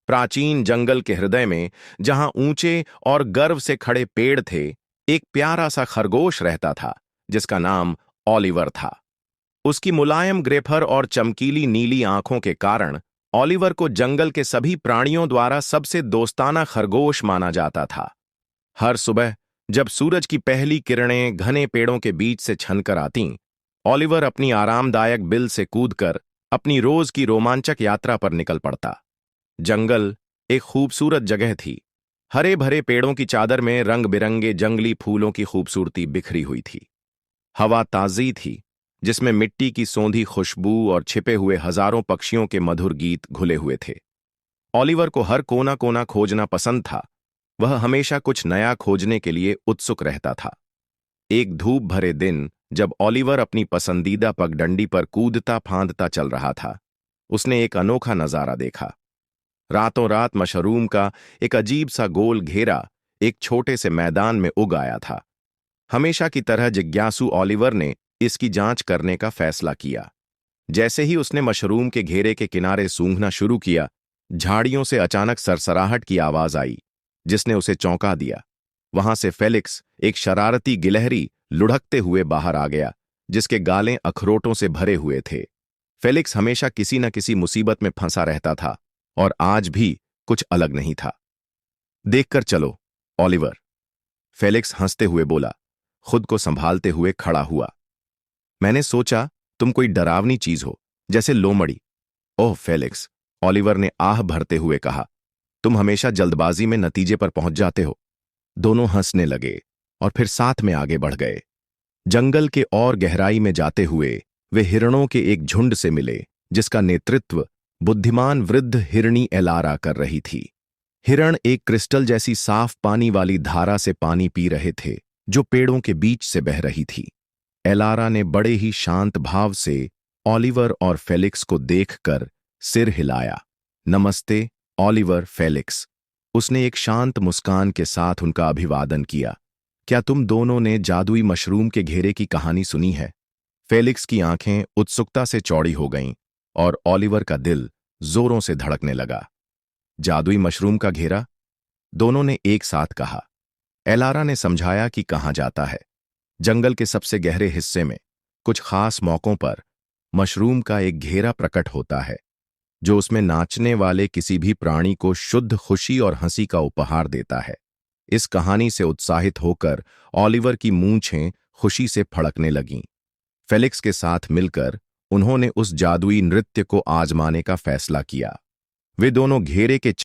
प्राचीन जंगल के हृदय में, जहां ऊंचे और गर्व से खड़े पेड़ थे, एक प्यारा सा खरगोश रहता था जिसका नाम ओलिवर था। उसकी मुलायम ग्रेफर और चमकीली नीली आंखों के कारण ओलिवर को जंगल के सभी प्राणियों द्वारा सबसे दोस्ताना खरगोश माना जाता था। हर सुबह जब सूरज की पहली किरणें घने पेड़ों के बीच से छनकर आतीं, ओलिवर अपनी आरामदायक बिल से कूदकर अपनी रोज की रोमांचक यात्रा पर निकल पड़ता। जंगल एक खूबसूरत जगह थी। हरे भरे पेड़ों की चादर में रंग बिरंगे जंगली फूलों की खूबसूरती बिखरी हुई थी। हवा ताजी थी, जिसमें मिट्टी की सोंधी खुशबू और छिपे हुए हजारों पक्षियों के मधुर गीत घुले हुए थे। ओलिवर को हर कोना कोना खोजना पसंद था। वह हमेशा कुछ नया खोजने के लिए उत्सुक रहता था। एक धूप भरे दिन, जब ओलिवर अपनी पसंदीदा पगडंडी पर कूदता फांदता चल रहा था, उसने एक अनोखा नजारा देखा। रातों रात मशरूम का एक अजीब सा गोल घेरा एक छोटे से मैदान में उग आया था। हमेशा की तरह जिज्ञासु ओलिवर ने इसकी जांच करने का फैसला किया। जैसे ही उसने मशरूम के घेरे के किनारे सूंघना शुरू किया, झाड़ियों से अचानक सरसराहट की आवाज आई, जिसने उसे चौंका दिया। वहां से फेलिक्स, एक शरारती गिलहरी, लुढ़कते हुए बाहर आ गया, जिसके गालें अखरोटों से भरे हुए थे। फेलिक्स हमेशा किसी न किसी मुसीबत में फंसा रहता था, और आज भी कुछ अलग नहीं था। देखकर चलो, ओलिवर, फेलिक्स हंसते हुए बोला, खुद को संभालते हुए खड़ा हुआ। मैंने सोचा तुम कोई डरावनी चीज हो, जैसे लोमड़ी। ओह फेलिक्स, ओलिवर ने आह भरते हुए कहा, तुम हमेशा जल्दबाजी में नतीजे पर पहुंच जाते हो। दोनों हंसने लगे और फिर साथ में आगे बढ़ गए। जंगल के और गहराई में जाते हुए वे हिरणों के एक झुंड से मिले, जिसका नेतृत्व बुद्धिमान वृद्ध हिरणी एलारा कर रही थी। हिरण एक क्रिस्टल जैसी साफ पानी वाली धारा से पानी पी रहे थे, जो पेड़ों के बीच से बह रही थी। एलारा ने बड़े ही शांत भाव से ओलिवर और फेलिक्स को देखकर सिर हिलाया। नमस्ते ओलिवर, फेलिक्स, उसने एक शांत मुस्कान के साथ उनका अभिवादन किया। क्या तुम दोनों ने जादुई मशरूम के घेरे की कहानी सुनी है? फेलिक्स की आंखें उत्सुकता से चौड़ी हो गईं और ओलिवर का दिल जोरों से धड़कने लगा। जादुई मशरूम का घेरा? दोनों ने एक साथ कहा। एलारा ने समझाया कि कहा जाता है, जंगल के सबसे गहरे हिस्से में कुछ खास मौकों पर मशरूम का एक घेरा प्रकट होता है, जो उसमें नाचने वाले किसी भी प्राणी को शुद्ध खुशी और हंसी का उपहार देता है। इस कहानी से उत्साहित होकर ओलिवर की मूंछें खुशी से फड़कने लगीं। फेलिक्स के साथ मिलकर उन्होंने उस जादुई नृत्य को आजमाने का फैसला किया। वे दोनों घेरे के